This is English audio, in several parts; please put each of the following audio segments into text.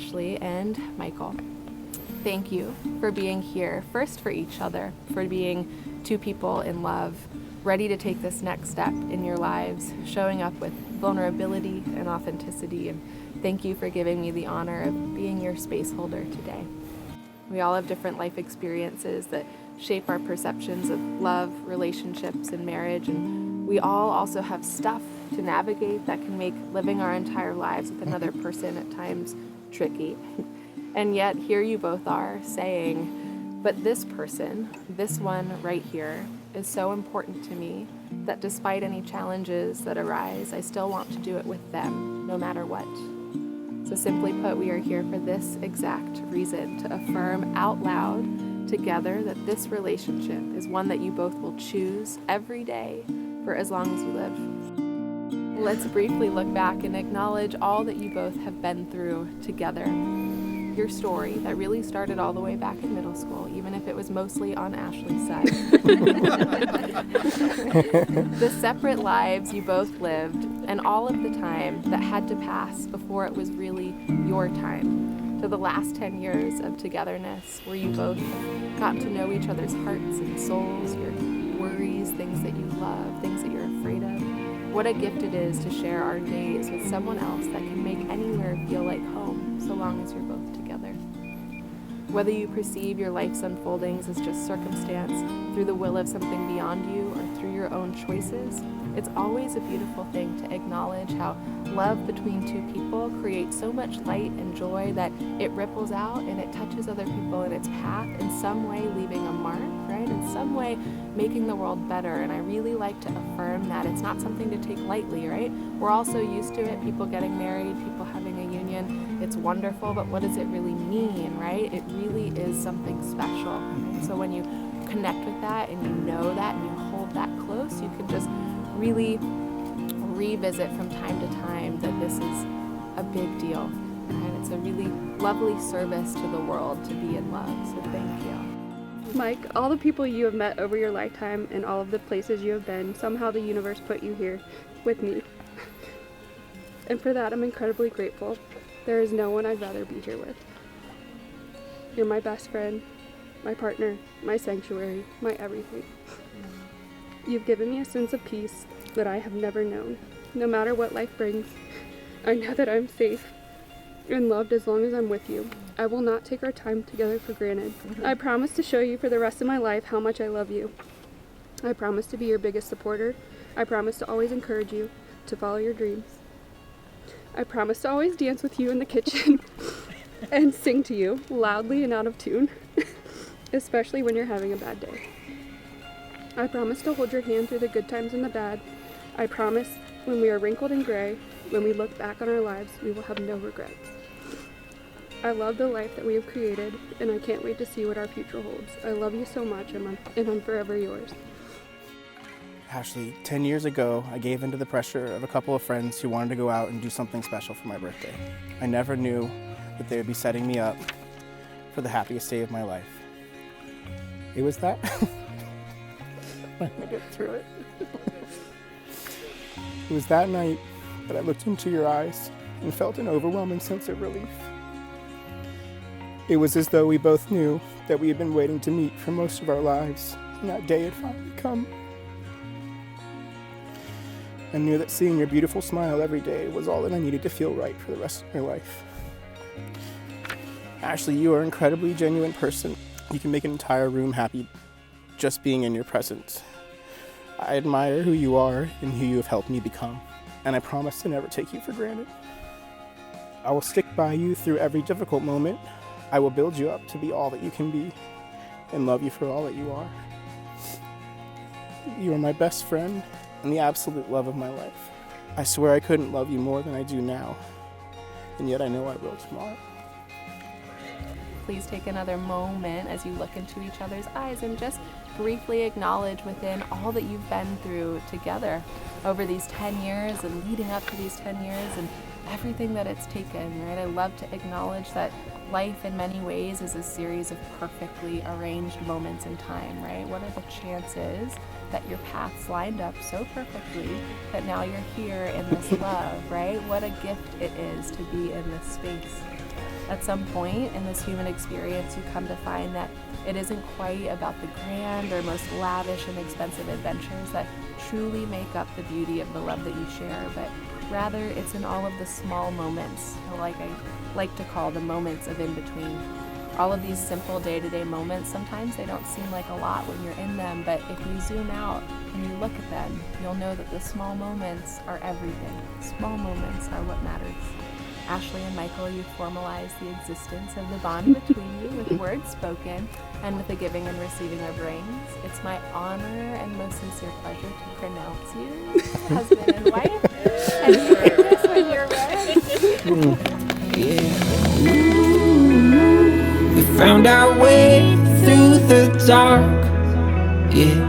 Ashley and Michael. Thank you for being here, first for each other, for being two people in love, ready to take this next step in your lives, showing up with vulnerability and authenticity. And thank you for giving me the honor of being your space holder today. We all have different life experiences that shape our perceptions of love, relationships, and marriage, and we all also have stuff to navigate that can make living our entire lives with another person at times tricky. And yet here you both are saying, but this person, this one right here, is so important to me that despite any challenges that arise, I still want to do it with them, no matter what. So simply put, we are here for this exact reason, to affirm out loud together that this relationship is one that you both will choose every day for as long as you live. Let's briefly look back and acknowledge all that you both have been through together. Your story that really started all the way back in middle school, even if it was mostly on Ashley's side. The separate lives you both lived, and all of the time that had to pass before it was really your time. To the last 10 years of togetherness, where you both got to know each other's hearts and souls, your worries, things that you love, things that you're afraid of. What a gift it is to share our days with someone else that can make anywhere feel like home, so long as you're both together. Whether you perceive your life's unfoldings as just circumstance, through the will of something beyond you, or through your own choices, it's always a beautiful thing to acknowledge how love between two people creates so much light and joy that it ripples out and it touches other people in its path, in some way leaving a mark, right? In some way making the world better. And I really like to affirm that it's not something to take lightly, right? We're all so used to it, people getting married, people having a union. It's wonderful, but what does it really mean, right? It really is something special. Right? So when you connect with that and you know that and you hold that close, you can just really revisit from time to time that this is a big deal. And it's a really lovely service to the world to be in love. So thank you. Mike, all the people you have met over your lifetime and all of the places you have been, somehow the universe put you here with me. And for that, I'm incredibly grateful. There is no one I'd rather be here with. You're my best friend, my partner, my sanctuary, my everything. You've given me a sense of peace that I have never known. No matter what life brings, I know that I'm safe and loved as long as I'm with you. I will not take our time together for granted. I promise to show you for the rest of my life how much I love you. I promise to be your biggest supporter. I promise to always encourage you, to follow your dreams. I promise to always dance with you in the kitchen and sing to you loudly and out of tune, especially when you're having a bad day. I promise to hold your hand through the good times and the bad. I promise when we are wrinkled and gray, when we look back on our lives, we will have no regrets. I love the life that we have created, and I can't wait to see what our future holds. I love you so much, and I'm forever yours. Ashley, 10 years ago, I gave into the pressure of a couple of friends who wanted to go out and do something special for my birthday. I never knew that they would be setting me up for the happiest day of my life. It was that. Let me get through it. It was that night that I looked into your eyes and felt an overwhelming sense of relief. It was as though we both knew that we had been waiting to meet for most of our lives, and that day had finally come. I knew that seeing your beautiful smile every day was all that I needed to feel right for the rest of my life. Ashley, you are an incredibly genuine person. You can make an entire room happy just being in your presence. I admire who you are and who you have helped me become, and I promise to never take you for granted. I will stick by you through every difficult moment. I will build you up to be all that you can be and love you for all that you are. You are my best friend and the absolute love of my life. I swear I couldn't love you more than I do now, and yet I know I will tomorrow. Please take another moment as you look into each other's eyes and just briefly acknowledge within all that you've been through together over these 10 years and leading up to these 10 years and everything that it's taken, right? I love to acknowledge that life in many ways is a series of perfectly arranged moments in time, right? What are the chances that your paths lined up so perfectly that now you're here in this love, right? What a gift it is to be in this space. At some point in this human experience, you come to find that it isn't quite about the grand or most lavish and expensive adventures that truly make up the beauty of the love that you share, but rather it's in all of the small moments, like I like to call the moments of in-between. All of these simple day-to-day moments, sometimes they don't seem like a lot when you're in them, but if you zoom out and you look at them, you'll know that the small moments are everything. Small moments are what matters. Ashley and Michael, you formalize the existence of the bond between you with words spoken and with the giving and receiving of rings. It's my honor and most sincere pleasure to pronounce you husband and wife. And you can this when you're ready. Yeah. We found our way through the dark. Yeah.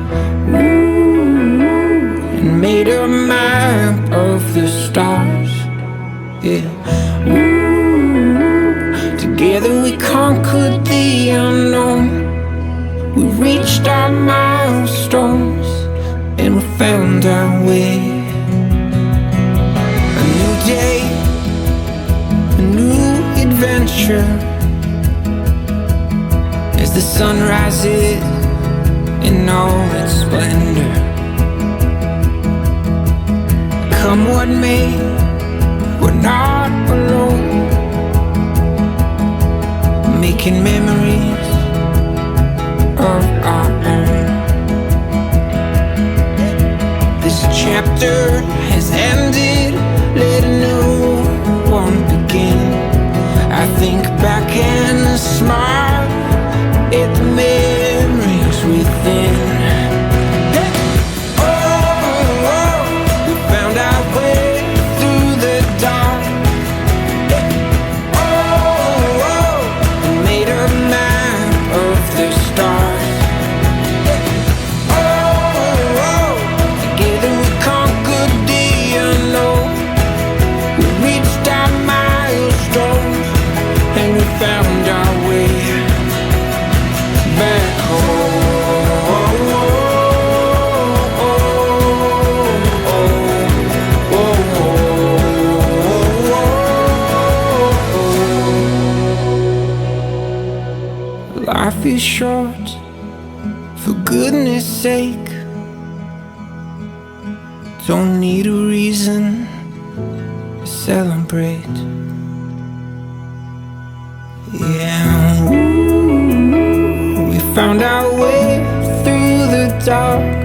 And made a map of the stars. Yeah. Together we conquered the unknown. We reached our milestones and we found our way. A new day, a new adventure. As the sun rises in all its splendor. Come what may, we're not alone, making memories of our own. This chapter has ended, let a new one begin. I think back and smile at the memories within. Life is short, for goodness sake. Don't need a reason to celebrate. Yeah, we found our way through the dark.